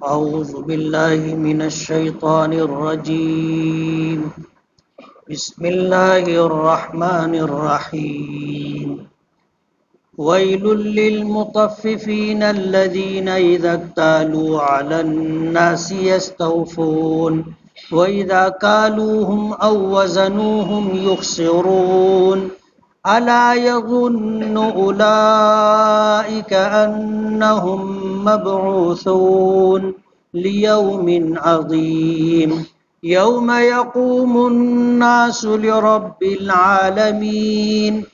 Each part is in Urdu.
أعوذ بالله من الشيطان الرجيم. بسم الله الرحمن الرحيم. ويل للمطففين الذين إذا اكتالوا على الناس يستوفون وإذا كالوهم أو وزنوهم يخسرون ألا يظن أولئك أنهم مبعوثون ليوم عظيم يوم يقوم الناس لرب العالمين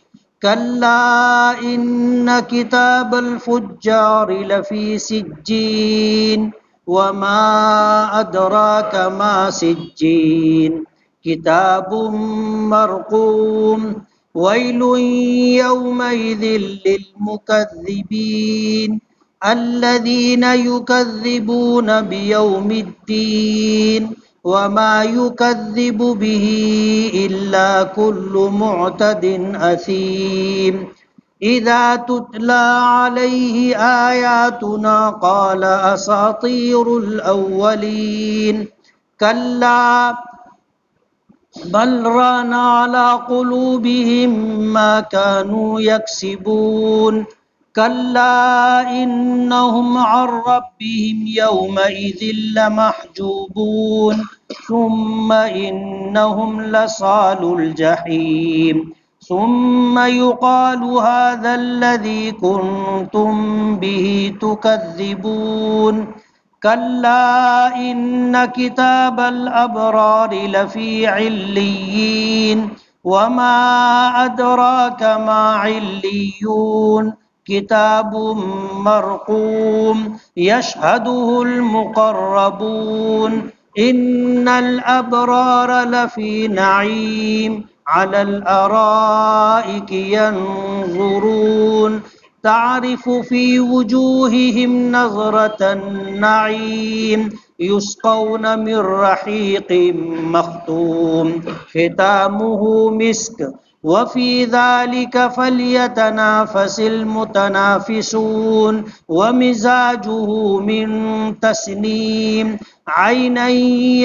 كلا إن كتاب الفجار لفي سجين وما أدراك ما سجين كتاب مرقوم ويل يومئذ للمكذبين الذين يكذبون بيوم الدين وما يكذب به إلا كل معتد أثيم إذا تتلى عليه آياتنا قال أساطير الأولين كلا بل ران على قلوبهم ما كانوا يكسبون كلا إنهم عن ربهم يومئذ لمحجوبون ثم إنهم لصال الجحيم ثم يقال هذا الذي كنتم به تكذبون كلا إن كتاب الأبرار لفي عليين وما أدراك ما عليون كتاب مرقوم يشهده المقربون إن الأبرار لفي نعيم على الأرائك ينظرون تعرف في وجوههم نظرة النعيم يسقون من رحيق مختوم ختامه مسك وفي ذلك فليتنافس المتنافسون ومزاجه من تسنيم عينا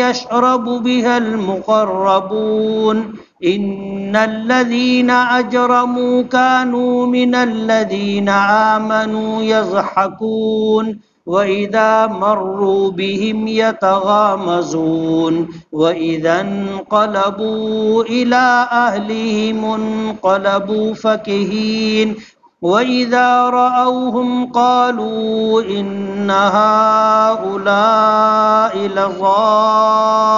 يشرب بها المقربون إن الذين أجرموا كانوا من الذين آمنوا يضحكون وإذا مروا بهم يتغامزون وإذا انقلبوا إلى أهلهم انقلبوا فكهين وإذا رأوهم قالوا إن هؤلاء لضالون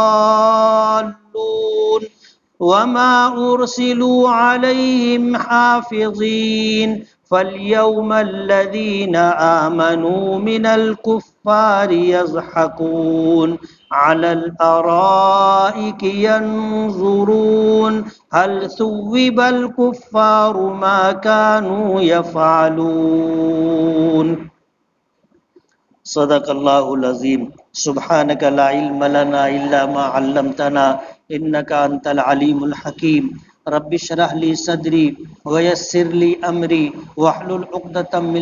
وما أرسلوا عليهم حافظين فاليوم الذين آمنوا من الكفار يضحكون على الأرائك ينظرون هل ثوب الكفار ما كانوا يفعلون صدق الله العظيم سبحانك لا علم لنا إلا ما علمتنا إنك أنت العليم الحكيم رب اشرح لي صدري ويسر لي أمري واحلل عقدة من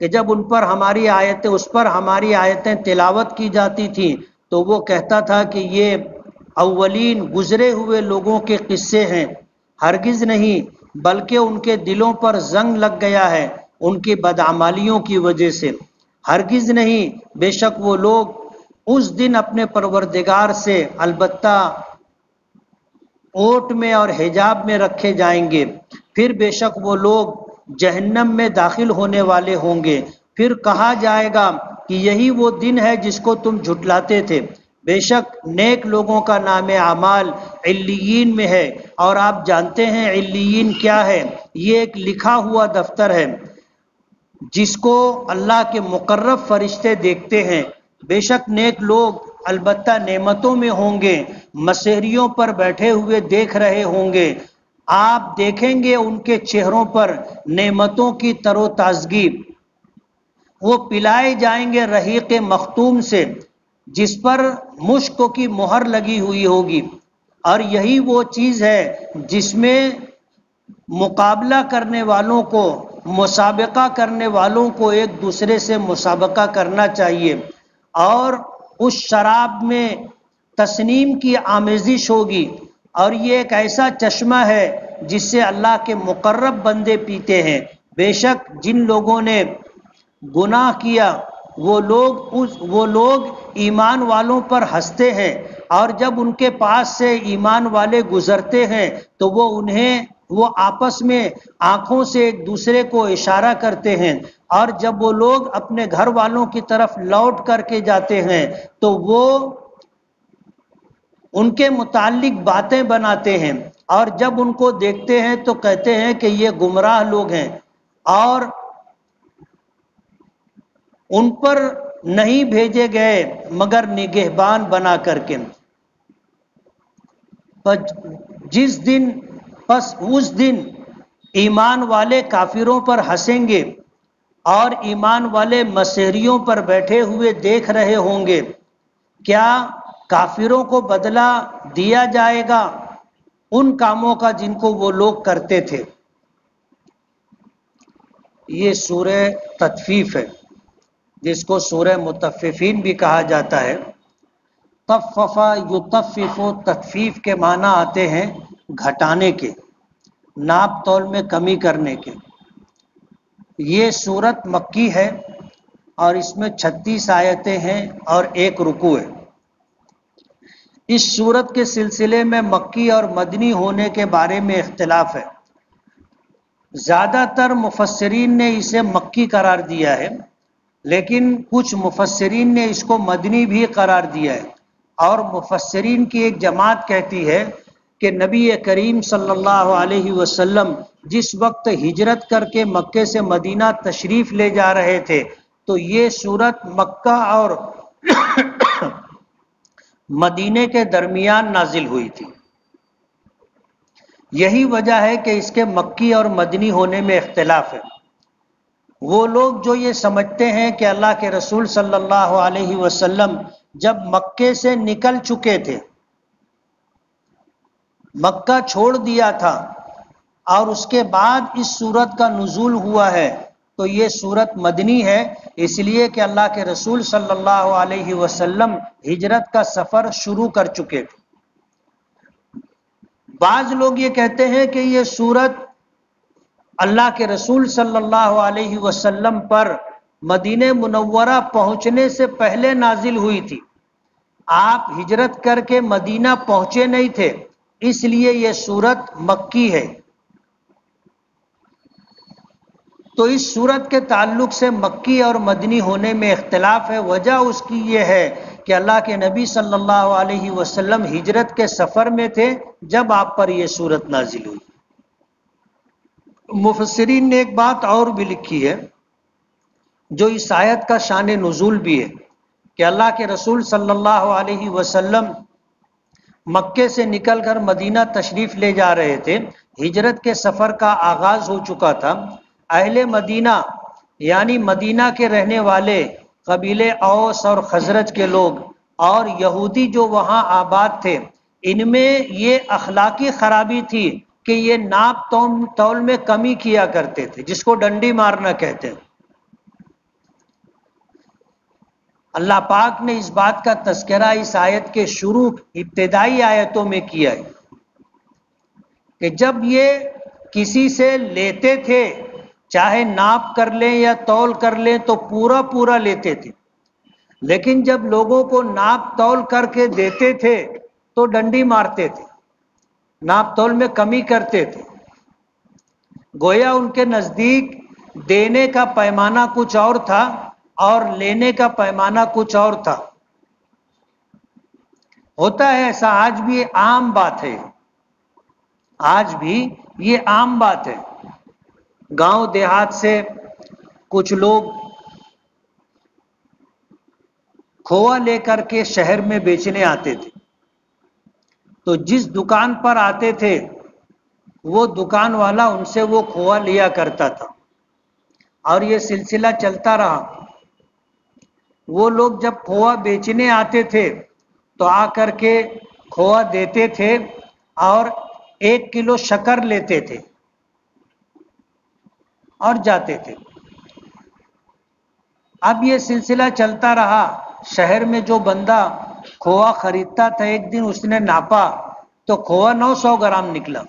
کہ جب ان پر ہماری آیتیں اس پر ہماری آیتیں تلاوت کی جاتی تھیں تو وہ کہتا تھا کہ یہ اولین گزرے ہوئے لوگوں کے قصے ہیں. ہرگز نہیں، بلکہ ان کے دلوں پر زنگ لگ گیا ہے ان کی بدعمالیوں کی وجہ سے. ہرگز نہیں، بے شک وہ لوگ اس دن اپنے پروردگار سے البتہ اوٹ میں اور حجاب میں رکھے جائیں گے. پھر بے شک وہ لوگ جہنم میں داخل ہونے والے ہوں گے. پھر کہا جائے گا کہ یہی وہ دن ہے جس کو تم جھٹلاتے تھے. بے شک نیک لوگوں کا نام اعمال علیین میں ہے، اور آپ جانتے ہیں علیین کیا ہے. یہ ایک لکھا ہوا دفتر ہے جس کو اللہ کے مقرب فرشتے دیکھتے ہیں. بے شک نیک لوگ البتہ نعمتوں میں ہوں گے، مسحریوں پر بیٹھے ہوئے دیکھ رہے ہوں گے. آپ دیکھیں گے ان کے چہروں پر نعمتوں کی تر و تازگی. وہ پلائے جائیں گے رحیق مختوم سے جس پر مشک کی مہر لگی ہوئی ہوگی، اور یہی وہ چیز ہے جس میں مقابلہ کرنے والوں کو، مسابقہ کرنے والوں کو ایک دوسرے سے مسابقہ کرنا چاہیے. اور اس شراب میں تسنیم کی آمیزش ہوگی، اور یہ ایک ایسا چشمہ ہے جس سے اللہ کے مقرب بندے پیتے ہیں. بے شک جن لوگوں نے گناہ کیا وہ لوگ ایمان والوں پر ہنستے ہیں، اور جب ان کے پاس سے ایمان والے گزرتے ہیں تو وہ آپس میں آنکھوں سے ایک دوسرے کو اشارہ کرتے ہیں، اور جب وہ لوگ اپنے گھر والوں کی طرف لوٹ کر کے جاتے ہیں تو وہ ان کے متعلق باتیں بناتے ہیں، اور جب ان کو دیکھتے ہیں تو کہتے ہیں کہ یہ گمراہ لوگ ہیں، اور ان پر نہیں بھیجے گئے مگر نگہبان بنا کر کے. اس دن ایمان والے کافروں پر ہنسیں گے اور ایمان والے مسحریوں پر بیٹھے ہوئے دیکھ رہے ہوں گے. کیا کافروں کو بدلہ دیا جائے گا ان کاموں کا جن کو وہ لوگ کرتے تھے؟ یہ سورہ تطفیف ہے جس کو سورہ مطففین بھی کہا جاتا ہے. طففا یطفف، تطفیف کے معنی آتے ہیں گھٹانے کے، ناپ تول میں کمی کرنے کے. یہ سورت مکی ہے اور اس میں 36 آیتیں ہیں اور 1 رکوع ہے. اس سورت کے سلسلے میں مکی اور مدنی ہونے کے بارے میں اختلاف ہے. زیادہ تر مفسرین نے اسے مکی قرار دیا ہے، لیکن کچھ مفسرین نے اس کو مدنی بھی قرار دیا ہے. اور مفسرین کی ایک جماعت کہتی ہے کہ نبی کریم صلی اللہ علیہ وسلم جس وقت ہجرت کر کے مکے سے مدینہ تشریف لے جا رہے تھے تو یہ سورت مکہ اور مدینے کے درمیان نازل ہوئی تھی. یہی وجہ ہے کہ اس کے مکی اور مدنی ہونے میں اختلاف ہے. وہ لوگ جو یہ سمجھتے ہیں کہ اللہ کے رسول صلی اللہ علیہ وسلم جب مکے سے نکل چکے تھے، مکہ چھوڑ دیا تھا اور اس کے بعد اس سورت کا نزول ہوا ہے، تو یہ سورت مدنی ہے، اس لیے کہ اللہ کے رسول صلی اللہ علیہ وسلم ہجرت کا سفر شروع کر چکے تھے. بعض لوگ یہ کہتے ہیں کہ یہ سورت اللہ کے رسول صلی اللہ علیہ وسلم پر مدینہ منورہ پہنچنے سے پہلے نازل ہوئی تھی. آپ ہجرت کر کے مدینہ پہنچے نہیں تھے، اس لیے یہ سورت مکی ہے. تو اس سورت کے تعلق سے مکی اور مدنی ہونے میں اختلاف ہے. وجہ اس کی یہ ہے کہ اللہ کے نبی صلی اللہ علیہ وسلم ہجرت کے سفر میں تھے جب آپ پر یہ سورت نازل ہوئی. مفسرین نے ایک بات اور بھی لکھی ہے جو اس آیت کا شان نزول بھی ہے کہ اللہ کے رسول صلی اللہ علیہ وسلم مکے سے نکل کر مدینہ تشریف لے جا رہے تھے، ہجرت کے سفر کا آغاز ہو چکا تھا. اہل مدینہ یعنی مدینہ کے رہنے والے قبیلے اوس اور خزرج کے لوگ اور یہودی جو وہاں آباد تھے، ان میں یہ اخلاقی خرابی تھی کہ یہ ناپ تول میں کمی کیا کرتے تھے، جس کو ڈنڈی مارنا کہتے ہیں. اللہ پاک نے اس بات کا تذکرہ اس آیت کے شروع ابتدائی آیتوں میں کیا ہے کہ جب یہ کسی سے لیتے تھے چاہے ناپ کر لیں یا تول کر لیں تو پورا پورا لیتے تھے، لیکن جب لوگوں کو ناپ تول کر کے دیتے تھے تو ڈنڈی مارتے تھے، ناپ تول میں کمی کرتے تھے۔ گویا ان کے نزدیک دینے کا پیمانہ کچھ اور تھا اور لینے کا پیمانہ کچھ اور تھا۔ ہوتا ہے ایسا، آج بھی یہ عام بات ہے، آج بھی یہ عام بات ہے۔ گاؤں دیہات سے کچھ لوگ کھووا لے کر کے شہر میں بیچنے آتے تھے، تو جس دکان پر آتے تھے وہ دکان والا ان سے وہ کھووا لیا کرتا تھا، اور یہ سلسلہ چلتا رہا۔ وہ لوگ جب کھووا بیچنے آتے تھے تو آ کر کے کھووا دیتے تھے اور 1 کلو شکر لیتے تھے اور جاتے تھے۔ اب یہ سلسلہ چلتا رہا، شہر میں جو بندہ کھووا خریدتا تھا ایک دن اس نے ناپا تو کھووا 900 گرام نکلا،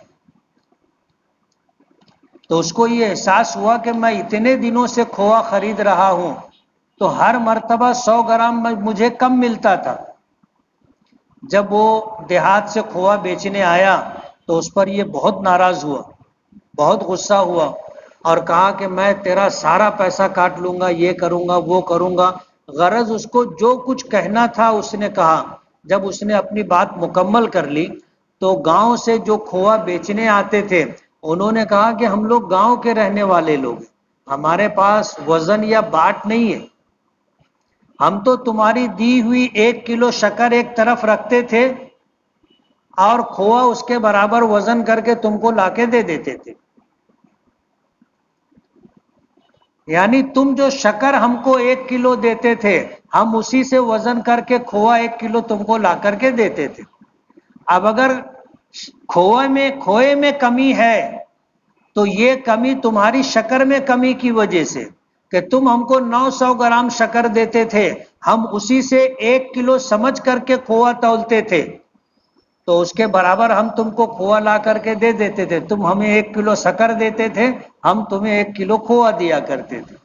تو اس کو یہ احساس ہوا کہ میں اتنے دنوں سے کھووا خرید رہا ہوں تو ہر مرتبہ 100 گرام مجھے کم ملتا تھا۔ جب وہ دیہات سے کھووا بیچنے آیا تو اس پر یہ بہت ناراض ہوا، بہت غصہ ہوا اور کہا کہ میں تیرا سارا پیسہ کاٹ لوں گا، یہ کروں گا وہ کروں گا۔ غرض اس کو جو کچھ کہنا تھا اس نے کہا۔ جب اس نے اپنی بات مکمل کر لی تو گاؤں سے جو کھووا بیچنے آتے تھے انہوں نے کہا کہ ہم لوگ گاؤں کے رہنے والے لوگ، ہمارے پاس وزن یا باٹ نہیں ہے، ہم تو تمہاری دی ہوئی 1 کلو شکر ایک طرف رکھتے تھے اور کھووا اس کے برابر وزن کر کے تم کو لا کے دے دیتے تھے، یعنی تم جو شکر ہم کو 1 کلو دیتے تھے ہم اسی سے وزن کر کے کھووا 1 کلو تم کو لا کر کے دیتے تھے۔ اب اگر کھوئے میں کمی ہے تو یہ کمی تمہاری شکر میں کمی کی وجہ سے، کہ تم ہم کو 900 گرام شکر دیتے تھے، ہم اسی سے 1 کلو سمجھ کر کے کھووا تولتے تھے، تو اس کے برابر ہم تم کو کھووا لا کر کے دے دیتے تھے، تم ہمیں 1 کلو شکر دیتے تھے، ہم تمہیں 1 کلو کھووا دیا کرتے تھے۔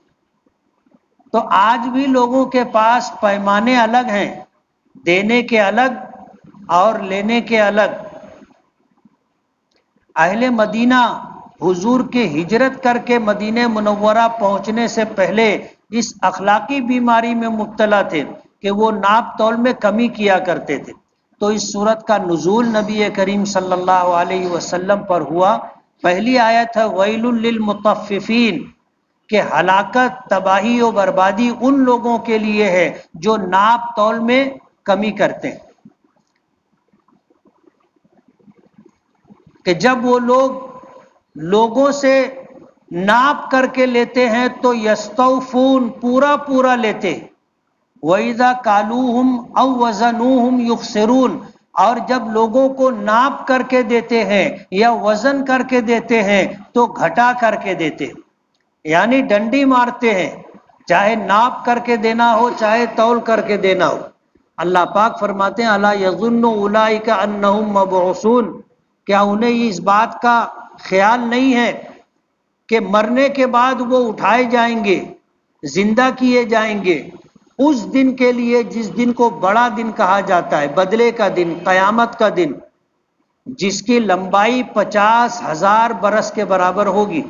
تو آج بھی لوگوں کے پاس پیمانے الگ ہیں، دینے کے الگ اور لینے کے الگ۔ اہل مدینہ حضور کے ہجرت کر کے مدینہ منورہ پہنچنے سے پہلے اس اخلاقی بیماری میں مبتلا تھے کہ وہ ناپ تول میں کمی کیا کرتے تھے۔ تو اس سورت کا نزول نبی کریم صلی اللہ علیہ وسلم پر ہوا۔ پہلی آیت ہے ویل للمطففین، کہ ہلاکت، تباہی و بربادی ان لوگوں کے لیے ہے جو ناپ تول میں کمی کرتے ہیں، کہ جب وہ لوگوں سے ناپ کر کے لیتے ہیں تو یستوفون، پورا پورا لیتے، وَإِذَا كَالُوهُمْ أَوْ وَزَنُوهُمْ يُخْسِرُونَ، اور جب لوگوں کو ناپ کر کے دیتے ہیں یا وزن کر کے دیتے ہیں تو گھٹا کر کے دیتے ہیں، یعنی ڈنڈی مارتے ہیں، چاہے ناپ کر کے دینا ہو چاہے تول کر کے دینا ہو۔ اللہ پاک فرماتے ہیں اَلَا يَظُنُّ أُولَئِكَ أَنَّهُمْ مَبْعُوثُونَ، کیا انہیں اس بات کا خیال نہیں ہے کہ مرنے کے بعد وہ اٹھائے جائیں گے، زندہ کیے جائیں گے اس دن کے لیے جس دن کو بڑا دن کہا جاتا ہے، بدلے کا دن، قیامت کا دن، جس کی لمبائی 50,000 برس کے برابر ہوگی،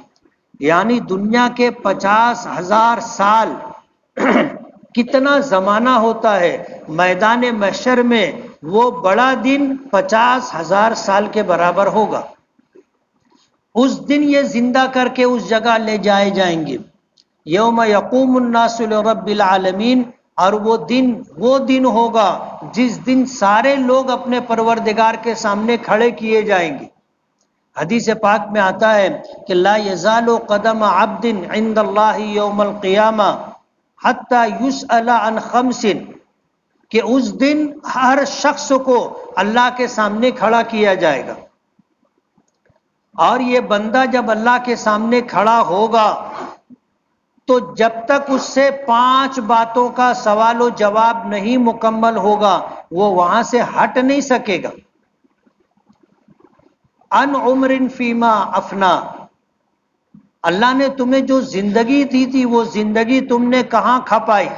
یعنی دنیا کے 50,000 سال کتنا زمانہ ہوتا ہے، میدان محشر میں وہ بڑا دن 50,000 سال کے برابر ہوگا۔ اس دن یہ زندہ کر کے اس جگہ لے جائے جائیں گے، یوم یقوم الناس لرب العالمین، اور وہ دن ہوگا جس دن سارے لوگ اپنے پروردگار کے سامنے کھڑے کیے جائیں گے۔ حدیث پاک میں آتا ہے کہ لا یزال قدم عبد عند اللہ یوم القیامہ حتی یسأل عن 5، کہ اس دن ہر شخص کو اللہ کے سامنے کھڑا کیا جائے گا، اور یہ بندہ جب اللہ کے سامنے کھڑا ہوگا تو جب تک اس سے 5 باتوں کا سوال و جواب نہیں مکمل ہوگا وہ وہاں سے ہٹ نہیں سکے گا۔ ان عمر فیما افنا، اللہ نے تمہیں جو زندگی دی تھی وہ زندگی تم نے کہاں کھپائی؟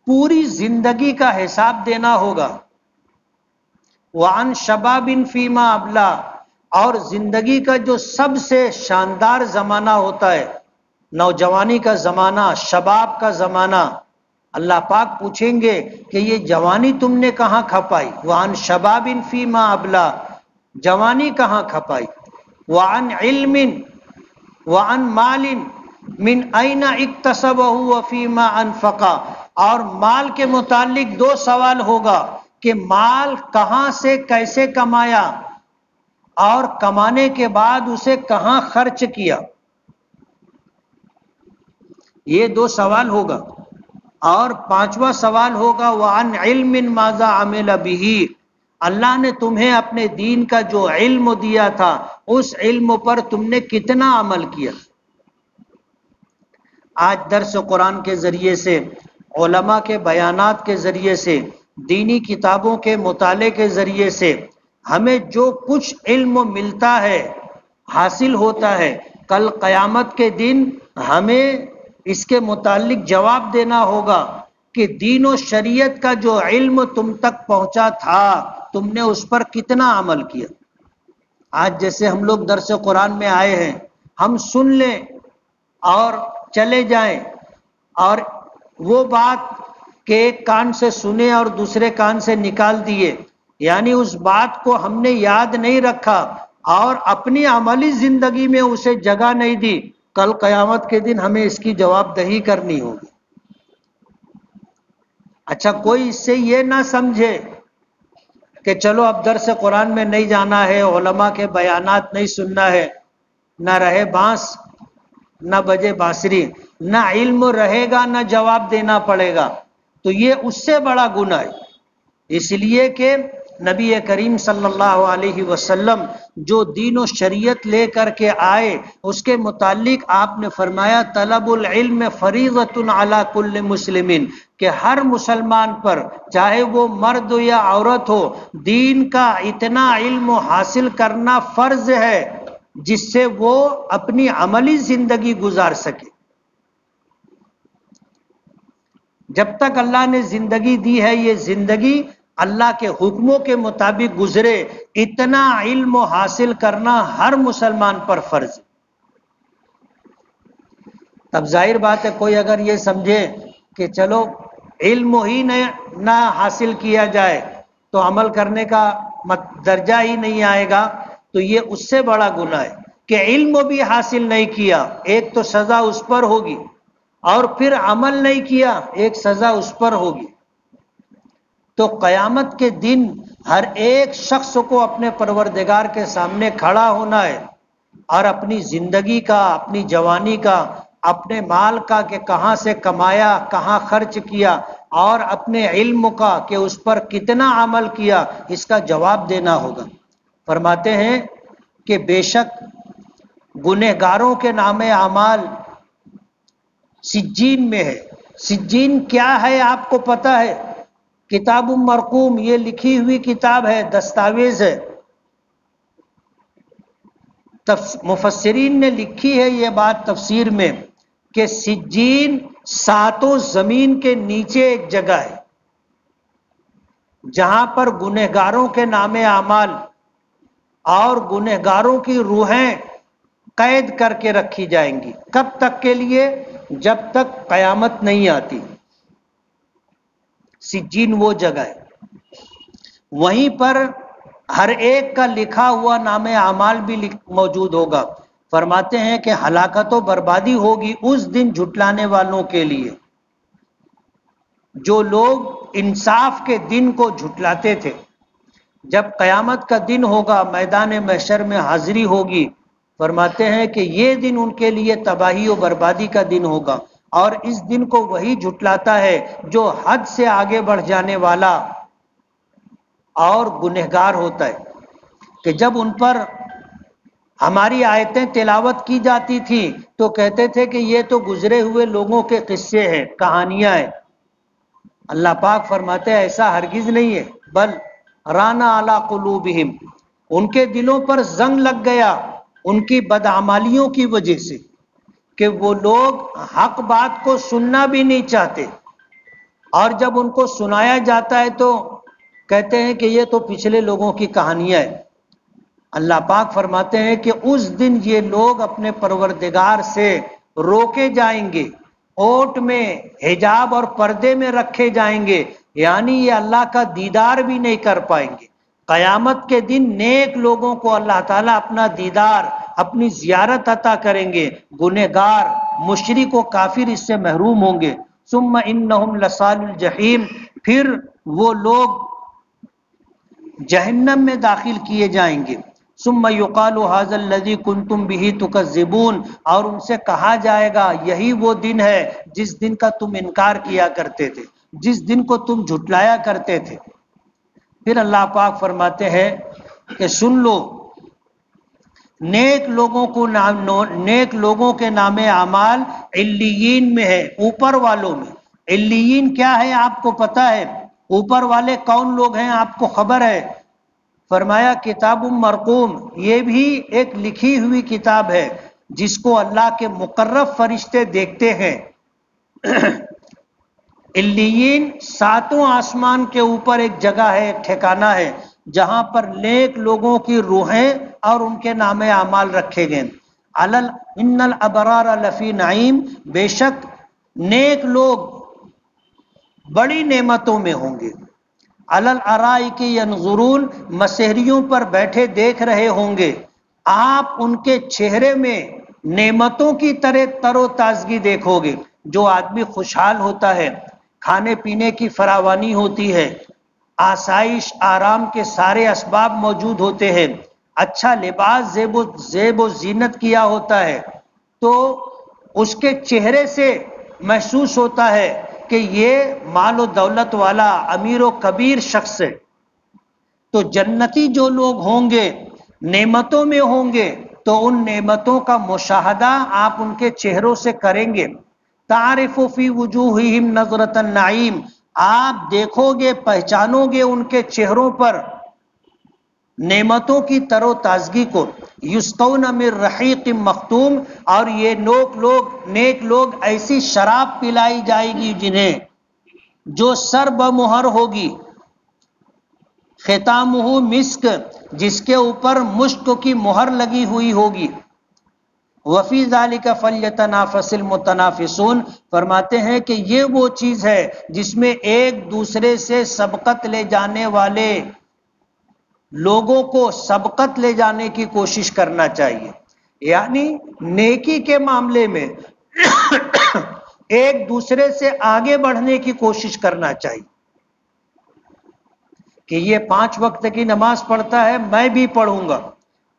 پوری زندگی کا حساب دینا ہوگا۔ وعن شباب فیما ابلا، اور زندگی کا جو سب سے شاندار زمانہ ہوتا ہے، نوجوانی کا زمانہ، شباب کا زمانہ، اللہ پاک پوچھیں گے کہ یہ جوانی تم نے کہاں کھپائی؟ وعن شباب فیما ابلا، جوانی کہاں کھپائی؟ وعن علم وعن مال من این اکتسبہ وفیما انفقا، اور مال کے متعلق 2 سوال ہوگا کہ مال کہاں سے کیسے کمایا اور کمانے کے بعد اسے کہاں خرچ کیا، یہ 2 سوال ہوگا۔ اور 5واں سوال ہوگا وعن علم ماذا عمل به، اللہ نے تمہیں اپنے دین کا جو علم دیا تھا اس علم پر تم نے کتنا عمل کیا۔ آج درس قرآن کے ذریعے سے، علماء کے بیانات کے ذریعے سے، دینی کتابوں کے مطالعے کے ذریعے سے ہمیں جو کچھ علم ملتا ہے، حاصل ہوتا ہے، کل قیامت کے دن ہمیں اس کے متعلق جواب دینا ہوگا کہ دین و شریعت کا جو علم تم تک پہنچا تھا تم نے اس پر کتنا عمل کیا۔ آج جیسے ہم لوگ درس قرآن میں آئے ہیں، ہم سن لیں اور چلے جائیں، اور وہ بات کہ ایک کان سے سنے اور دوسرے کان سے نکال دیے، یعنی اس بات کو ہم نے یاد نہیں رکھا اور اپنی عملی زندگی میں اسے جگہ نہیں دی، کل قیامت کے دن ہمیں اس کی جواب دہی کرنی ہوگی۔ اچھا، کوئی اس سے یہ نہ سمجھے کہ چلو اب درس قرآن میں نہیں جانا ہے، علماء کے بیانات نہیں سننا ہے، نہ رہے بانس نہ بجے بانسری، نہ علم رہے گا نہ جواب دینا پڑے گا، تو یہ اس سے بڑا گناہ ہے۔ اس لیے کہ نبی کریم صلی اللہ علیہ وسلم جو دین و شریعت لے کر کے آئے اس کے متعلق آپ نے فرمایا طلب العلم فریضۃ علی کل مسلم، کہ ہر مسلمان پر چاہے وہ مرد ہو یا عورت ہو دین کا اتنا علم حاصل کرنا فرض ہے جس سے وہ اپنی عملی زندگی گزار سکے۔ جب تک اللہ نے زندگی دی ہے یہ زندگی اللہ کے حکموں کے مطابق گزرے، اتنا علم حاصل کرنا ہر مسلمان پر فرض ہے۔ تب ظاہر بات ہے کوئی اگر یہ سمجھے کہ چلو علم ہی نہ حاصل کیا جائے تو عمل کرنے کا درجہ ہی نہیں آئے گا، تو یہ اس سے بڑا گناہ ہے کہ علم بھی حاصل نہیں کیا، ایک تو سزا اس پر ہوگی، اور پھر عمل نہیں کیا ایک سزا اس پر ہوگی۔ تو قیامت کے دن ہر ایک شخص کو اپنے پروردگار کے سامنے کھڑا ہونا ہے اور اپنی زندگی کا، اپنی جوانی کا، اپنے مال کا کہ کہاں سے کمایا، کہاں خرچ کیا، اور اپنے علم کا کہ اس پر کتنا عمل کیا، اس کا جواب دینا ہوگا۔ فرماتے ہیں کہ بے شک گنہگاروں کے نام اعمال سجین میں ہے۔ سجین کیا ہے آپ کو پتہ ہے؟ کتاب مرقوم، یہ لکھی ہوئی کتاب ہے، دستاویز ہے۔ مفسرین نے لکھی ہے یہ بات تفسیر میں کہ سجین 7 زمین کے نیچے ایک جگہ ہے جہاں پر گنہگاروں کے نام اعمال اور گنہگاروں کی روحیں قید کر کے رکھی جائیں گی۔ کب تک کے لیے؟ جب تک قیامت نہیں آتی۔ سجین وہ جگہ ہے، وہیں پر ہر ایک کا لکھا ہوا نام اعمال بھی موجود ہوگا۔ فرماتے ہیں کہ ہلاکت و بربادی ہوگی اس دن جھٹلانے والوں کے لیے جو لوگ انصاف کے دن کو جھٹلاتے تھے۔ جب قیامت کا دن ہوگا، میدان محشر میں حاضری ہوگی، فرماتے ہیں کہ یہ دن ان کے لیے تباہی و بربادی کا دن ہوگا، اور اس دن کو وہی جھٹلاتا ہے جو حد سے آگے بڑھ جانے والا اور گنہگار ہوتا ہے۔ کہ جب ان پر ہماری آیتیں تلاوت کی جاتی تھیں تو کہتے تھے کہ یہ تو گزرے ہوئے لوگوں کے قصے ہیں، کہانیاں ہیں۔ اللہ پاک فرماتے ہیں ایسا ہرگز نہیں ہے، بل رانا علی قلوبہم، ان کے دلوں پر زنگ لگ گیا ان کی بدعمالیوں کی وجہ سے، کہ وہ لوگ حق بات کو سننا بھی نہیں چاہتے، اور جب ان کو سنایا جاتا ہے تو کہتے ہیں کہ یہ تو پچھلے لوگوں کی کہانیاں ہیں۔ اللہ پاک فرماتے ہیں کہ اس دن یہ لوگ اپنے پروردگار سے روکے جائیں گے، اوٹ میں، حجاب اور پردے میں رکھے جائیں گے، یعنی یہ اللہ کا دیدار بھی نہیں کر پائیں گے۔ قیامت کے دن نیک لوگوں کو اللہ تعالیٰ اپنا دیدار، اپنی زیارت عطا کریں گے، گنہگار، مشرک و کافر اس سے محروم ہوں گے۔ ثم انہم لصال الجحیم، پھر وہ لوگ جہنم میں داخل کیے جائیں گے۔ ثم یقال ھذا الذی کنتم بہ تکذبون، اور ان سے کہا جائے گا یہی وہ دن ہے جس دن کا تم انکار کیا کرتے تھے، جس دن کو تم جھٹلایا کرتے تھے۔ پھر اللہ پاک فرماتے ہیں کہ سن لو، نیک لوگوں کے نام اعمال علیین میں ہے، اوپر والوں میں۔ علیین کیا ہے آپ کو پتا ہے؟ اوپر والے کون لوگ ہیں آپ کو خبر ہے؟ فرمایا کتاب مرقوم، یہ بھی ایک لکھی ہوئی کتاب ہے جس کو اللہ کے مقرب فرشتے دیکھتے ہیں۔ علیین ساتوں آسمان کے اوپر ایک جگہ ہے، ایک ٹھکانہ ہے جہاں پر نیک لوگوں کی روحیں اور ان کے نام اعمال رکھے گئے۔ ان الابرار لفی نعیم، بے شک نیک لوگ بڑی نعمتوں میں ہوں گے۔ علی الارائک ینظرون، مسہریوں پر بیٹھے دیکھ رہے ہوں گے۔ آپ ان کے چہرے میں نعمتوں کی طرح تر و تازگی دیکھو گے۔ جو آدمی خوشحال ہوتا ہے، کھانے پینے کی فراوانی ہوتی ہے، آسائش آرام کے سارے اسباب موجود ہوتے ہیں، اچھا لباس زیب و زینت کیا ہوتا ہے، تو اس کے چہرے سے محسوس ہوتا ہے کہ یہ مال و دولت والا امیر و کبیر شخص ہے۔ تو جنتی جو لوگ ہوں گے نعمتوں میں ہوں گے تو ان نعمتوں کا مشاہدہ آپ ان کے چہروں سے کریں گے۔ تعرف فی وجوہہم نظرۃ النعیم، آپ دیکھو گے، پہچانو گے ان کے چہروں پر نعمتوں کی تر و تازگی کو۔ یسقون من رحیق مختوم، اور یہ نیک لوگ ایسی شراب پلائی جائے گی جنہیں جو سر بمہر ہوگی، ختامہ مسک، جس کے اوپر مشک کی مہر لگی ہوئی ہوگی۔ وفی ذالک فلیتنافس المتنافسون، فرماتے ہیں کہ یہ وہ چیز ہے جس میں ایک دوسرے سے سبقت لے جانے والے لوگوں کو سبقت لے جانے کی کوشش کرنا چاہیے، یعنی نیکی کے معاملے میں ایک دوسرے سے آگے بڑھنے کی کوشش کرنا چاہیے کہ یہ 5 وقت کی نماز پڑھتا ہے میں بھی پڑھوں گا،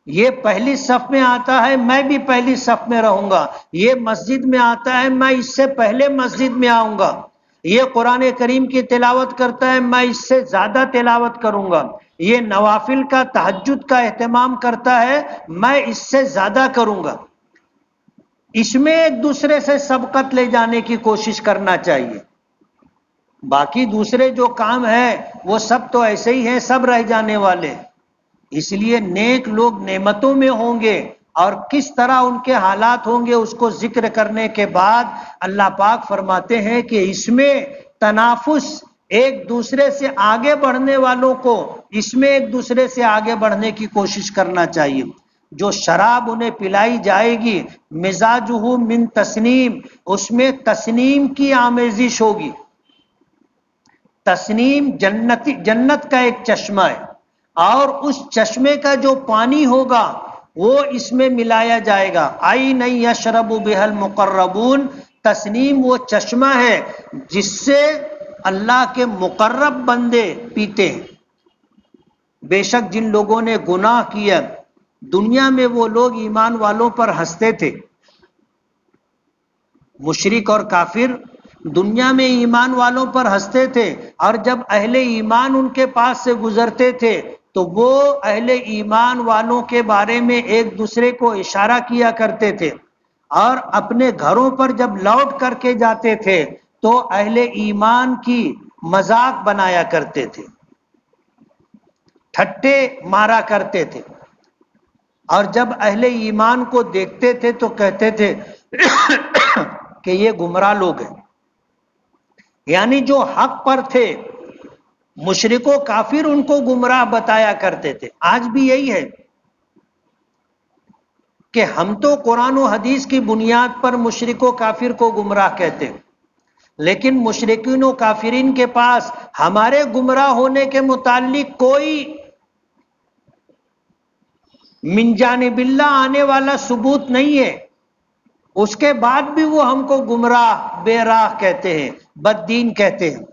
یہ پہلی صف میں آتا ہے میں بھی پہلی صف میں رہوں گا، یہ مسجد میں آتا ہے میں اس سے پہلے مسجد میں آؤں گا، یہ قرآن کریم کی تلاوت کرتا ہے میں اس سے زیادہ تلاوت کروں گا، یہ نوافل کا تہجد کا اہتمام کرتا ہے میں اس سے زیادہ کروں گا۔ اس میں ایک دوسرے سے سبقت لے جانے کی کوشش کرنا چاہیے۔ باقی دوسرے جو کام ہے وہ سب تو ایسے ہی ہیں، سب رہ جانے والے۔ اس لیے نیک لوگ نعمتوں میں ہوں گے، اور کس طرح ان کے حالات ہوں گے اس کو ذکر کرنے کے بعد اللہ پاک فرماتے ہیں کہ اس میں تنافس، ایک دوسرے سے آگے بڑھنے والوں کو اس میں ایک دوسرے سے آگے بڑھنے کی کوشش کرنا چاہیے۔ جو شراب انہیں پلائی جائے گی مزاجہ من تسنیم، اس میں تسنیم کی آمیزش ہوگی۔ تسنیم جنت کا ایک چشمہ ہے، اور اس چشمے کا جو پانی ہوگا وہ اس میں ملایا جائے گا۔ عین یشرب بها المقربون، تسنیم وہ چشمہ ہے جس سے اللہ کے مقرب بندے پیتے ہیں۔ بے شک جن لوگوں نے گناہ کیا دنیا میں وہ لوگ ایمان والوں پر ہنستے تھے، مشرک اور کافر دنیا میں ایمان والوں پر ہنستے تھے، اور جب اہل ایمان ان کے پاس سے گزرتے تھے تو وہ اہل ایمان والوں کے بارے میں ایک دوسرے کو اشارہ کیا کرتے تھے، اور اپنے گھروں پر جب لوٹ کر کے جاتے تھے تو اہل ایمان کی مذاق بنایا کرتے تھے، ٹھٹے مارا کرتے تھے، اور جب اہل ایمان کو دیکھتے تھے تو کہتے تھے کہ یہ گمراہ لوگ ہیں، یعنی جو حق پر تھے مشرک و کافر ان کو گمراہ بتایا کرتے تھے۔ آج بھی یہی ہے کہ ہم تو قرآن و حدیث کی بنیاد پر مشرک و کافر کو گمراہ کہتے ہیں، لیکن مشرکین و کافرین کے پاس ہمارے گمراہ ہونے کے متعلق کوئی من جانب اللہ آنے والا ثبوت نہیں ہے، اس کے بعد بھی وہ ہم کو گمراہ، بے راہ کہتے ہیں، بد دین کہتے ہیں۔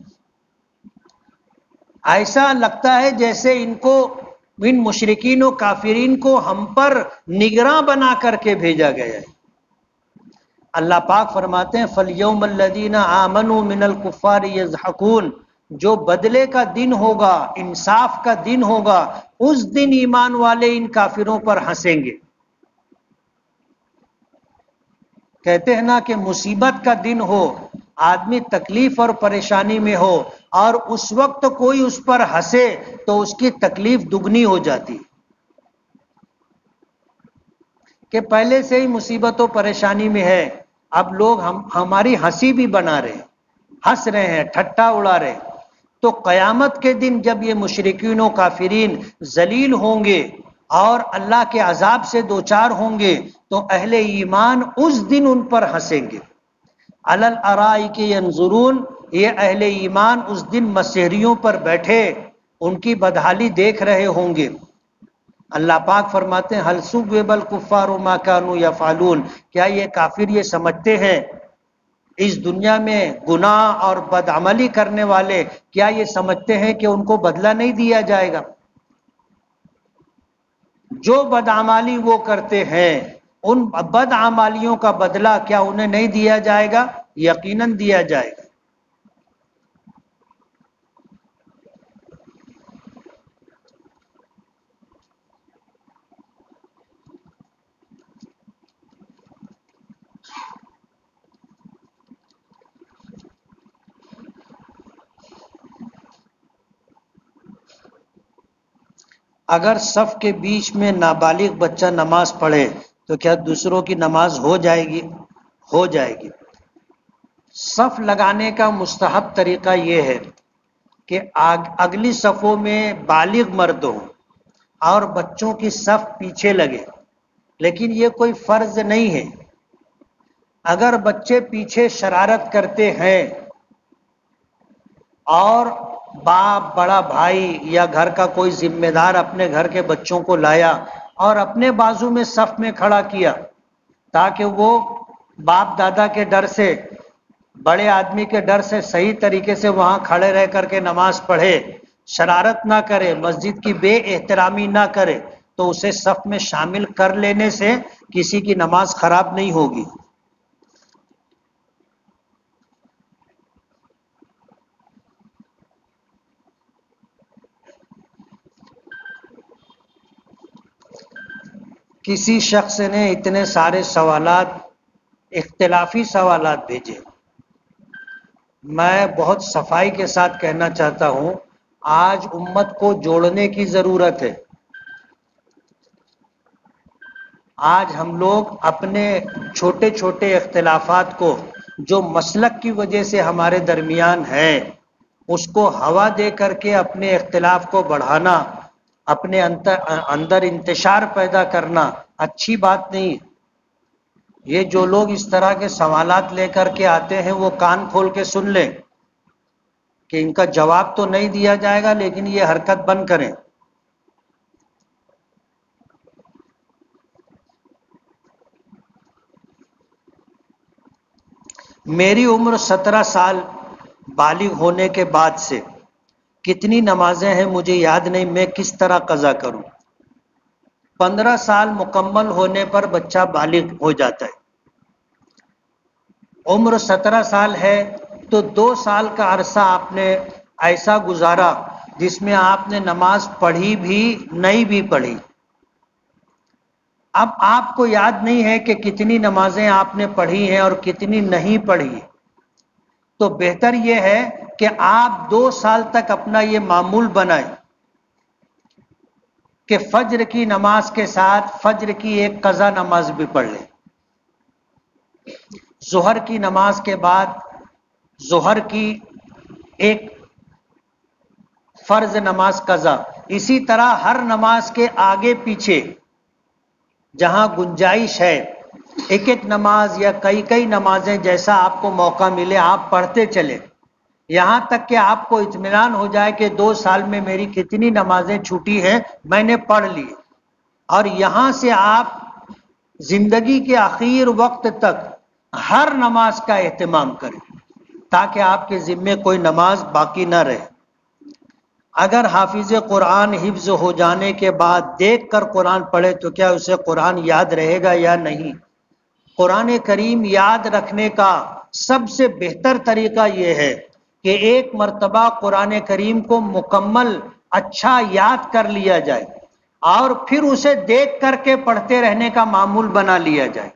ایسا لگتا ہے جیسے ان مشرکین و کافرین کو ہم پر نگراں بنا کر کے بھیجا گیا ہے۔ اللہ پاک فرماتے ہیں فَالْيَوْمَ الَّذِينَ آمَنُوا مِنَ الْكُفَّارِ يَضْحَكُونَ، جو بدلے کا دن ہوگا، انصاف کا دن ہوگا، اس دن ایمان والے ان کافروں پر ہنسیں گے۔ کہتے ہیں نا کہ مصیبت کا دن ہو، آدمی تکلیف اور پریشانی میں ہو، اور اس وقت کوئی اس پر ہنسے تو اس کی تکلیف دگنی ہو جاتی، کہ پہلے سے ہی مصیبت و پریشانی میں ہے، اب لوگ ہماری ہنسی بھی بنا رہے ہیں، ہنس رہے ہیں، ٹھٹا اڑا رہے ہیں۔ تو قیامت کے دن جب یہ مشرکین و کافرین ذلیل ہوں گے اور اللہ کے عذاب سے دوچار ہوں گے تو اہل ایمان اس دن ان پر ہنسیں گے۔ علی الارائک ینظرون، یہ اہل ایمان اس دن مسہریوں پر بیٹھے ان کی بدحالی دیکھ رہے ہوں گے۔ اللہ پاک فرماتے ہیں هل ثوب الکفار ما كانوا يفعلون، کیا یہ کافر یہ سمجھتے ہیں، اس دنیا میں گناہ اور بدعملی کرنے والے کیا یہ سمجھتے ہیں کہ ان کو بدلہ نہیں دیا جائے گا؟ جو بدعملی وہ کرتے ہیں ان بدعمالیوں کا بدلہ کیا انہیں نہیں دیا جائے گا؟ یقیناً دیا جائے گا۔ اگر صف کے بیچ میں نابالغ بچہ نماز پڑھے تو کیا دوسروں کی نماز ہو جائے گی؟ ہو جائے گی۔ صف لگانے کا مستحب طریقہ یہ ہے کہ اگلی صفوں میں بالغ مرد ہوں اور بچوں کی صف پیچھے لگے، لیکن یہ کوئی فرض نہیں ہے۔ اگر بچے پیچھے شرارت کرتے ہیں اور باپ، بڑا بھائی یا گھر کا کوئی ذمہ دار اپنے گھر کے بچوں کو لایا اور اپنے بازو میں صف میں کھڑا کیا تاکہ وہ باپ دادا کے ڈر سے، بڑے آدمی کے ڈر سے صحیح طریقے سے وہاں کھڑے رہ کر کے نماز پڑھے، شرارت نہ کرے، مسجد کی بے احترامی نہ کرے، تو اسے صف میں شامل کر لینے سے کسی کی نماز خراب نہیں ہوگی۔ کسی شخص نے اتنے سارے سوالات، اختلافی سوالات بھیجے، میں بہت صفائی کے ساتھ کہنا چاہتا ہوں آج امت کو جوڑنے کی ضرورت ہے۔ آج ہم لوگ اپنے چھوٹے چھوٹے اختلافات کو جو مسلک کی وجہ سے ہمارے درمیان ہے اس کو ہوا دے کر کے اپنے اختلاف کو بڑھانا، اپنے اندر انتشار پیدا کرنا اچھی بات نہیں۔ یہ جو لوگ اس طرح کے سوالات لے کر کے آتے ہیں وہ کان کھول کے سن لیں کہ ان کا جواب تو نہیں دیا جائے گا لیکن یہ حرکت بند کریں۔ میری عمر 17 سال بالغ ہونے کے بعد سے کتنی نمازیں ہیں مجھے یاد نہیں، میں کس طرح قضا کروں؟ 15 سال مکمل ہونے پر بچہ بالغ ہو جاتا ہے۔ عمر 17 سال ہے تو 2 سال کا عرصہ آپ نے ایسا گزارا جس میں آپ نے نماز پڑھی بھی نہیں بھی پڑھی. اب آپ کو یاد نہیں ہے کہ کتنی نمازیں آپ نے پڑھی ہیں اور کتنی نہیں پڑھی، تو بہتر یہ ہے کہ آپ 2 سال تک اپنا یہ معمول بنائیں کہ فجر کی نماز کے ساتھ فجر کی ایک قضا نماز بھی پڑھ لیں، ظہر کی نماز کے بعد ظہر کی ایک فرض نماز قضا، اسی طرح ہر نماز کے آگے پیچھے جہاں گنجائش ہے ایک ایک نماز یا کئی نمازیں جیسا آپ کو موقع ملے آپ پڑھتے چلے، یہاں تک کہ آپ کو اطمینان ہو جائے کہ 2 سال میں میری کتنی نمازیں چھوٹی ہیں میں نے پڑھ لی، اور یہاں سے آپ زندگی کے آخر وقت تک ہر نماز کا اہتمام کریں تاکہ آپ کے ذمے کوئی نماز باقی نہ رہے. اگر حافظ قرآن حفظ ہو جانے کے بعد دیکھ کر قرآن پڑھے تو کیا اسے قرآن یاد رہے گا یا نہیں؟ قرآن کریم یاد رکھنے کا سب سے بہتر طریقہ یہ ہے کہ ایک مرتبہ قرآن کریم کو مکمل اچھا یاد کر لیا جائے اور پھر اسے دیکھ کر کے پڑھتے رہنے کا معمول بنا لیا جائے،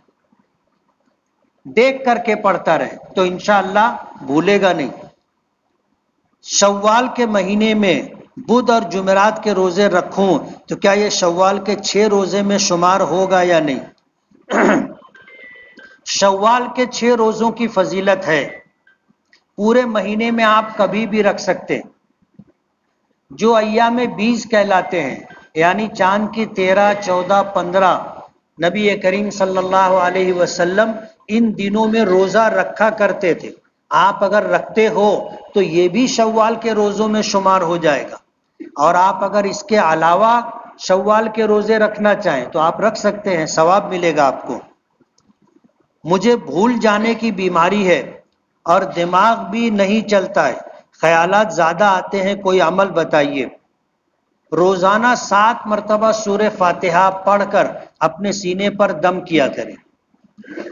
دیکھ کر کے پڑھتا رہے تو انشاءاللہ بھولے گا نہیں. شوال کے مہینے میں بدھ اور جمعرات کے روزے رکھوں تو کیا یہ شوال کے 6 روزے میں شمار ہوگا یا نہیں؟ شوال کے 6 روزوں کی فضیلت ہے، پورے مہینے میں آپ کبھی بھی رکھ سکتے، جو ایام 20 کہلاتے ہیں، یعنی چاند کی 13، 14، 15 نبی کریم صلی اللہ علیہ وسلم ان دنوں میں روزہ رکھا کرتے تھے. آپ اگر رکھتے ہو تو یہ بھی شوال کے روزوں میں شمار ہو جائے گا، اور آپ اگر اس کے علاوہ شوال کے روزے رکھنا چاہیں تو آپ رکھ سکتے ہیں، ثواب ملے گا آپ کو. مجھے بھول جانے کی بیماری ہے اور دماغ بھی نہیں چلتا ہے، خیالات زیادہ آتے ہیں، کوئی عمل بتائیے. روزانہ 7 مرتبہ سورہ فاتحہ پڑھ کر اپنے سینے پر دم کیا کریں،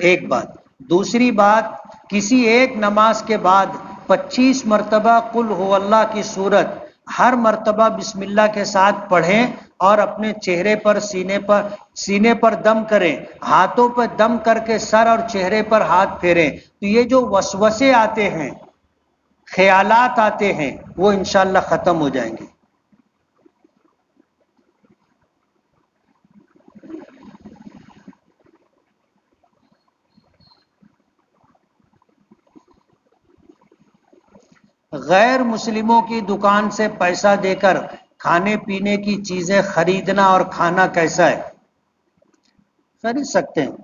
ایک بات. دوسری بات، کسی ایک نماز کے بعد 25 مرتبہ قل هو اللہ کی سورت ہر مرتبہ بسم اللہ کے ساتھ پڑھیں اور اپنے چہرے پر سینے پر دم کریں، ہاتھوں پر دم کر کے سر اور چہرے پر ہاتھ پھیریں، تو یہ جو وسوسے آتے ہیں، خیالات آتے ہیں، وہ انشاءاللہ ختم ہو جائیں گے. غیر مسلموں کی دکان سے پیسہ دے کر کھانے پینے کی چیزیں خریدنا اور کھانا کیسا ہے؟ خرید سکتے ہیں،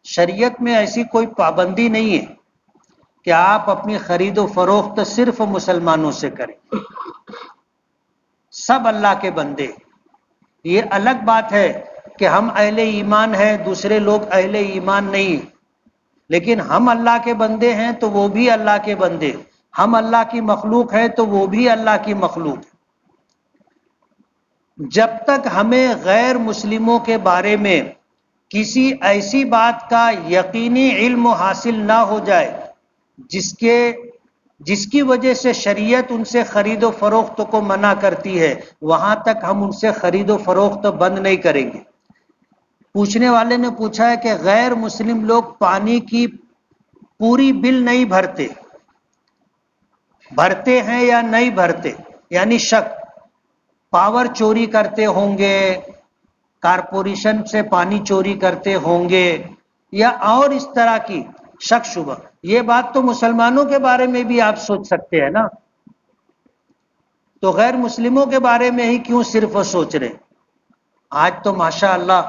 شریعت میں ایسی کوئی پابندی نہیں ہے کہ آپ اپنی خرید و فروخت صرف مسلمانوں سے کریں، سب اللہ کے بندے. یہ الگ بات ہے کہ ہم اہل ایمان ہیں، دوسرے لوگ اہل ایمان نہیں، لیکن ہم اللہ کے بندے ہیں تو وہ بھی اللہ کے بندے، ہم اللہ کی مخلوق ہیں تو وہ بھی اللہ کی مخلوق. جب تک ہمیں غیر مسلموں کے بارے میں کسی ایسی بات کا یقینی علم حاصل نہ ہو جائے جس کی وجہ سے شریعت ان سے خرید و فروخت کو منع کرتی ہے، وہاں تک ہم ان سے خرید و فروخت بند نہیں کریں گے. پوچھنے والے نے پوچھا ہے کہ غیر مسلم لوگ پانی کی پوری بل نہیں بھرتے ہیں یا نہیں بھرتے، یعنی شک، پاور چوری کرتے ہوں گے، کارپوریشن سے پانی چوری کرتے ہوں گے، یا اور اس طرح کی شک شبہ. یہ بات تو مسلمانوں کے بارے میں بھی آپ سوچ سکتے ہیں نا، تو غیر مسلموں کے بارے میں ہی کیوں صرف سوچ رہے؟ آج تو ماشاء اللہ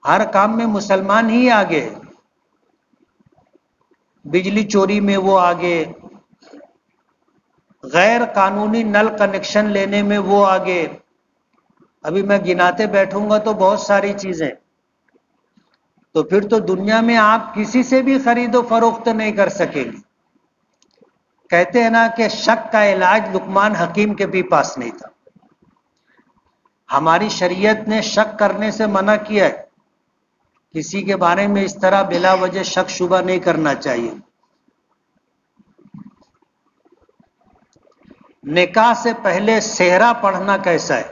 ہر کام میں مسلمان ہی آگے، بجلی چوری میں وہ آگے، غیر قانونی نل کنیکشن لینے میں وہ آگے. ابھی میں گناتے بیٹھوں گا تو بہت ساری چیزیں، تو پھر تو دنیا میں آپ کسی سے بھی خرید و فروخت نہیں کر سکیں گے. کہتے ہیں نا کہ شک کا علاج لقمان حکیم کے بھی پاس نہیں تھا. ہماری شریعت نے شک کرنے سے منع کیا ہے، کسی کے بارے میں اس طرح بلا وجہ شک شبہ نہیں کرنا چاہیے. نکاح سے پہلے سہرا پڑھنا کیسا ہے؟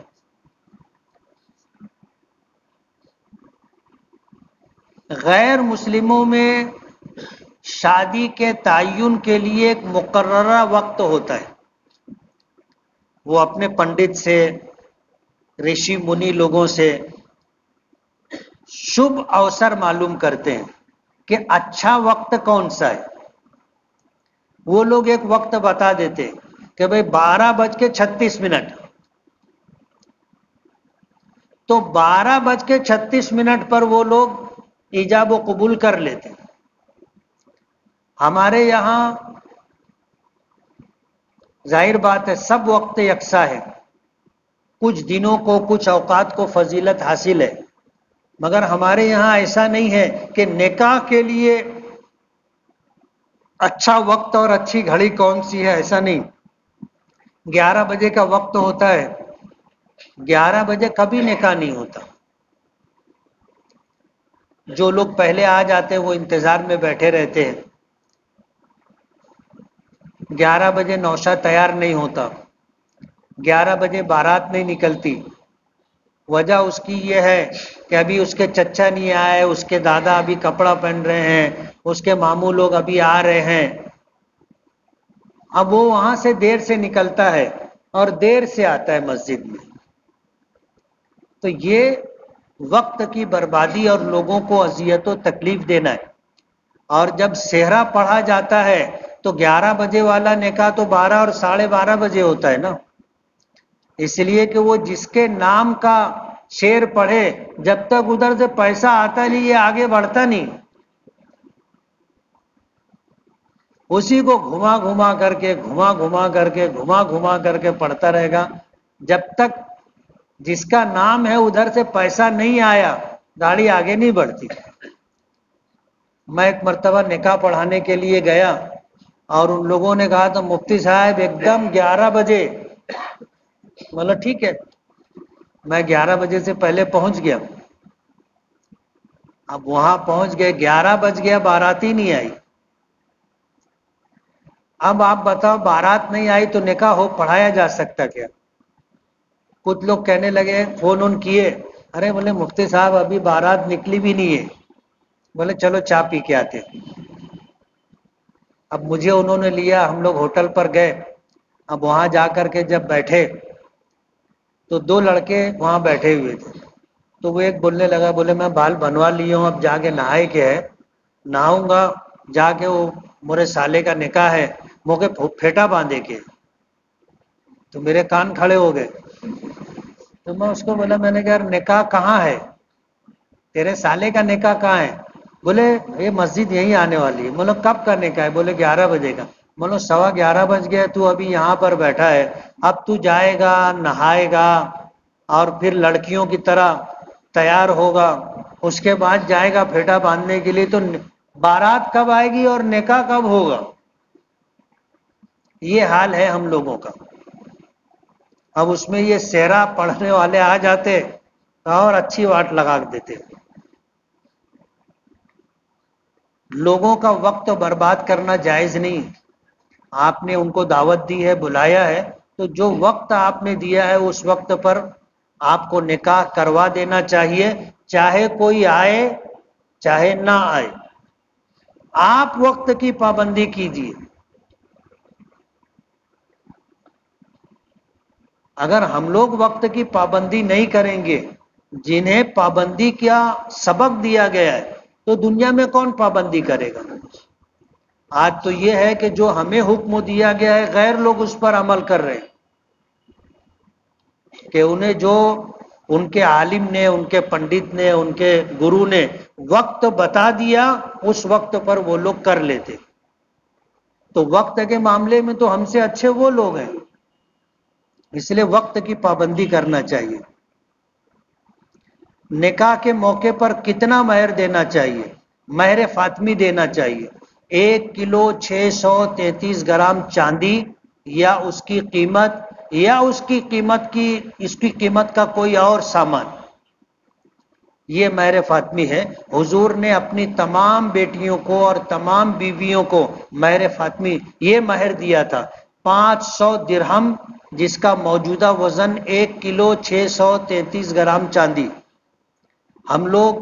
غیر مسلموں میں شادی کے تعین کے لیے ایک مقررہ وقت ہوتا ہے، وہ اپنے پنڈت سے، رشی منی لوگوں سے شبھ اوسر معلوم کرتے ہیں کہ اچھا وقت کون سا ہے۔ وہ لوگ ایک وقت بتا دیتے کہ بھئی 12:36، تو 12:36 پر وہ لوگ ایجاب و قبول کر لیتے۔ ہمارے یہاں ظاہر بات ہے سب وقت یکساں ہے، کچھ دنوں کو، کچھ اوقات کو فضیلت حاصل ہے، مگر ہمارے یہاں ایسا نہیں ہے کہ نکاح کے لیے اچھا وقت اور اچھی گھڑی کون سی ہے، ایسا نہیں۔ 11 بجے کا وقت ہوتا ہے، 11 بجے کبھی نکاح نہیں ہوتا۔ جو لوگ پہلے آ جاتے ہیں وہ انتظار میں بیٹھے رہتے ہیں، 11 بجے نوشہ تیار نہیں ہوتا، 11 بجے بارات نہیں نکلتی۔ وجہ اس کی یہ ہے کہ ابھی اس کے چچا نہیں آئے، اس کے دادا ابھی کپڑا پہن رہے ہیں، اس کے ماموں لوگ ابھی آ رہے ہیں۔ اب وہ وہاں سے دیر سے نکلتا ہے اور دیر سے آتا ہے مسجد میں، تو یہ وقت کی بربادی اور لوگوں کو اذیت و تکلیف دینا ہے۔ اور جب سہرا پڑھا جاتا ہے تو 11 بجے والا نکاح تو 12 اور 12:30 بجے ہوتا ہے نا، اس لیے کہ وہ جس کے نام کا شعر پڑھے جب تک ادھر سے پیسہ آتا نہیں یہ آگے بڑھتا نہیں، اسی کو گھما گھما کر کے گھما گھما کر کے گھما گھما کر کے پڑھتا رہے گا، جب تک جس کا نام ہے ادھر سے پیسہ نہیں آیا گاڑی آگے نہیں بڑھتی۔ میں ایک مرتبہ نکاح پڑھانے کے لیے گیا اور ان لوگوں نے کہا تو مفتی صاحب ایک دم 11 بجے، بولا ٹھیک ہے، میں 11 بجے سے پہلے پہنچ گیا۔ اب وہاں پہنچ گئے، 11 بج گیا، باراتی نہیں آئی۔ اب آپ بتاؤ بارات نہیں آئی تو نکاح ہو پڑھایا جا سکتا کیا؟ کچھ لوگ کہنے لگے، فون ان کیے، ارے بولے مفتی صاحب ابھی بارات نکلی بھی نہیں ہے، بولے چلو چائے پی کے آتے۔ اب مجھے انہوں نے لیا، ہم لوگ ہوٹل پر گئے۔ اب وہاں جا کر کے جب بیٹھے تو 2 لڑکے وہاں بیٹھے ہوئے تھے، تو وہ ایک بولنے لگا، بولے میں بال بنوا لی ہوں، اب جا کے نہائے کے ہے، نہاؤں گا جا کے، وہ میرے سالے کا نکاح ہے، موقع پھیٹا باندھے کے۔ تو میرے کان کھڑے ہو گئے، تو میں اس کو بولا، میں نے کہا یار نکاح کہاں ہے، تیرے سالے کا نکاح کہاں ہے؟ بولے یہ مسجد یہیں آنے والی ہے۔ بولے کب کا نکاح ہے؟ بولے 11 بجے کا۔ بولو 11:15 بج گئے، تو ابھی یہاں پر بیٹھا ہے، اب تو جائے گا نہائے گا اور پھر لڑکیوں کی طرح تیار ہوگا، اس کے بعد جائے گا پھیٹا باندھنے کے لیے، تو بارات کب آئے گی اور نکاح کب ہوگا؟ یہ حال ہے ہم لوگوں کا۔ اب اس میں یہ سہرا پڑھنے والے آ جاتے اور اچھی واٹ لگا دیتے۔ لوگوں کا وقت برباد کرنا جائز نہیں۔ آپ نے ان کو دعوت دی ہے، بلایا ہے، تو جو وقت آپ نے دیا ہے اس وقت پر آپ کو نکاح کروا دینا چاہیے، چاہے کوئی آئے چاہے نہ آئے۔ آپ وقت کی پابندی کیجیے۔ اگر ہم لوگ وقت کی پابندی نہیں کریں گے، جنہیں پابندی کا سبق دیا گیا ہے، تو دنیا میں کون پابندی کرے گا؟ آج تو یہ ہے کہ جو ہمیں حکم دیا گیا ہے غیر لوگ اس پر عمل کر رہے ہیں، کہ انہیں جو ان کے عالم نے، ان کے پنڈت نے، ان کے گرو نے وقت بتا دیا اس وقت پر وہ لوگ کر لیتے۔ تو وقت کے معاملے میں تو ہم سے اچھے وہ لوگ ہیں، اس لیے وقت کی پابندی کرنا چاہیے۔ نکاح کے موقع پر کتنا مہر دینا چاہیے؟ مہر فاطمی دینا چاہیے، 1 کلو 633 گرام چاندی، یا اس کی قیمت، یا اس کی قیمت کا کوئی اور سامان، یہ مہر فاطمی ہے۔ حضور نے اپنی تمام بیٹیوں کو اور تمام بیویوں کو مہر فاطمی یہ مہر دیا تھا، 500 درہم، جس کا موجودہ وزن 1 کلو 633 گرام چاندی۔ ہم لوگ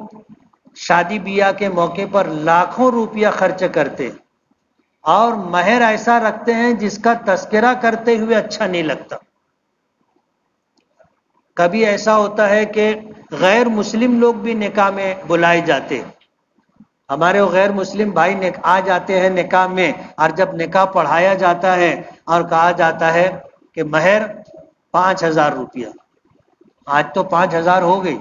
شادی بیاہ کے موقع پر لاکھوں روپیہ خرچ کرتے اور مہر ایسا رکھتے ہیں جس کا تذکرہ کرتے ہوئے اچھا نہیں لگتا۔ کبھی ایسا ہوتا ہے کہ غیر مسلم لوگ بھی نکاح میں بلائے جاتے، ہمارے وہ غیر مسلم بھائی آ جاتے ہیں نکاح میں، اور جب نکاح پڑھایا جاتا ہے اور کہا جاتا ہے کہ مہر 5,000 روپیہ۔ آج تو 5,000 ہو گئی،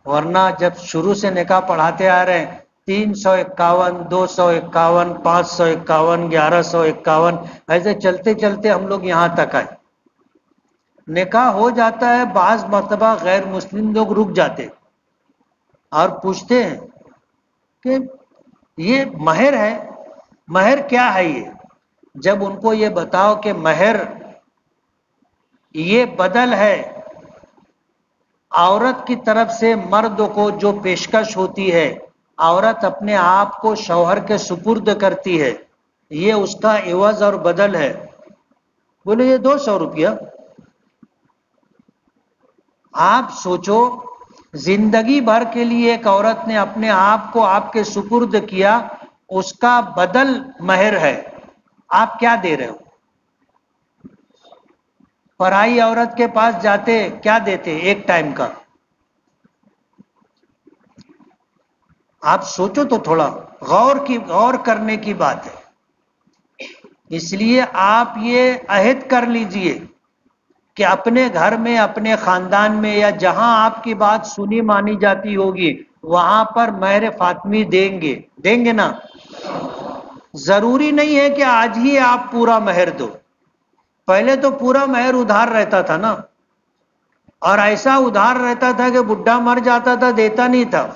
ورنہ جب شروع سے نکاح پڑھاتے آ رہے ہیں 351، 251، 551، 1151، ایسے چلتے چلتے ہم لوگ یہاں تک آئے۔ نکاح ہو جاتا ہے، بعض مرتبہ غیر مسلم لوگ رک جاتے اور پوچھتے ہیں کہ یہ مہر ہے، مہر کیا ہے یہ؟ جب ان کو یہ بتاؤ کہ مہر یہ بدل ہے عورت کی طرف سے مرد کو جو پیشکش ہوتی ہے، عورت اپنے آپ کو شوہر کے سپرد کرتی ہے، یہ اس کا عوض اور بدل ہے۔ بولے یہ 200 روپیہ۔ آپ سوچو، زندگی بھر کے لیے ایک عورت نے اپنے آپ کو آپ کے سپرد کیا، اس کا بدل مہر ہے، آپ کیا دے رہے ہو؟ پرائی عورت کے پاس جاتے کیا دیتے؟ ایک ٹائم کا۔ آپ سوچو تو تھوڑا، غور کرنے کی بات ہے۔ اس لیے آپ یہ عہد کر لیجئے کہ اپنے گھر میں، اپنے خاندان میں، یا جہاں آپ کی بات سنی مانی جاتی ہوگی وہاں پر مہر فاطمی دیں گے نا؟ ضروری نہیں ہے کہ آج ہی آپ پورا مہر دو، پہلے تو پورا مہر ادھار رہتا تھا نا، اور ایسا ادھار رہتا تھا کہ بڈھا مر جاتا تھا، دیتا نہیں تھا۔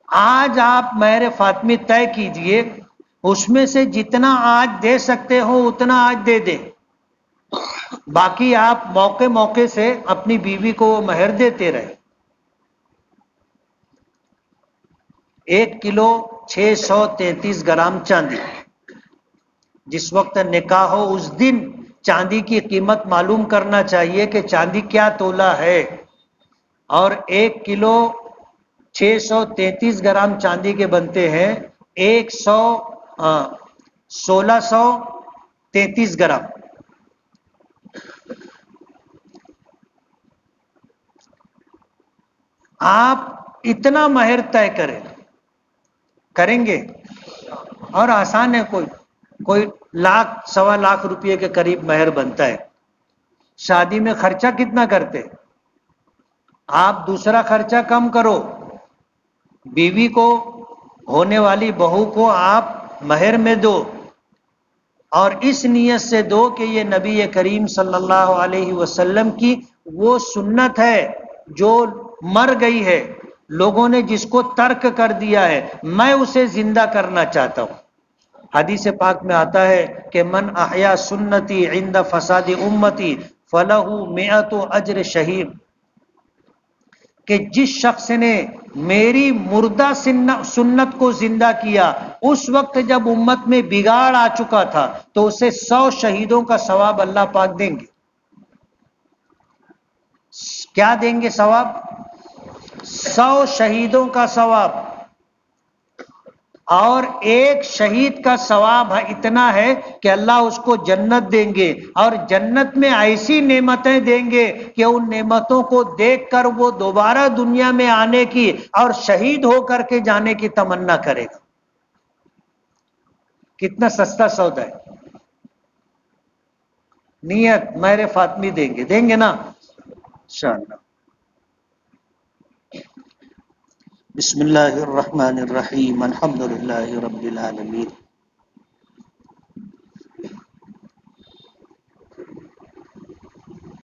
آج آپ مہر فاطمی طے کیجئے، اس میں سے جتنا آج دے سکتے ہو اتنا آج دے دیں، باقی آپ موقع موقع سے اپنی بیوی کو وہ مہر دیتے رہے۔ 1 کلو 633 گرام چاندی، جس وقت نکاح ہو اس دن چاندی کی قیمت معلوم کرنا چاہیے کہ چاندی کیا تولہ ہے، اور 1 کلو 633 گرام چاندی کے بنتے ہیں 1633 گرام۔ آپ اتنا مہر طے کریں گے، اور آسان ہے، کوئی لاکھ 1.25 روپئے کے قریب مہر بنتا ہے۔ شادی میں خرچہ کتنا کرتے؟ آپ دوسرا خرچہ کم کرو، بیوی کو، ہونے والی بہو کو آپ مہر میں دو، اور اس نیت سے دو کہ یہ نبی کریم صلی اللہ علیہ وسلم کی وہ سنت ہے جو مر گئی ہے، لوگوں نے جس کو ترک کر دیا ہے، میں اسے زندہ کرنا چاہتا ہوں۔ حدیث پاک میں آتا ہے کہ من احیا سنتی عند فساد امتی فلہ 100 اجر شہید، کہ جس شخص نے میری مردہ سنت کو زندہ کیا اس وقت جب امت میں بگاڑ آ چکا تھا، تو اسے 100 شہیدوں کا ثواب اللہ پاک دیں گے۔ کیا دیں گے ثواب؟ 100 شہیدوں کا ثواب، اور ایک شہید کا ثواب اتنا ہے کہ اللہ اس کو جنت دیں گے، اور جنت میں ایسی نعمتیں دیں گے کہ ان نعمتوں کو دیکھ کر وہ دوبارہ دنیا میں آنے کی اور شہید ہو کر کے جانے کی تمنا کرے گا۔ کتنا سستا سودا ہے۔ نیت مہر فاطمی دیں گے نا انشاءاللہ۔ بسم اللہ الرحمن الرحیم، الحمد للہ رب العالمین۔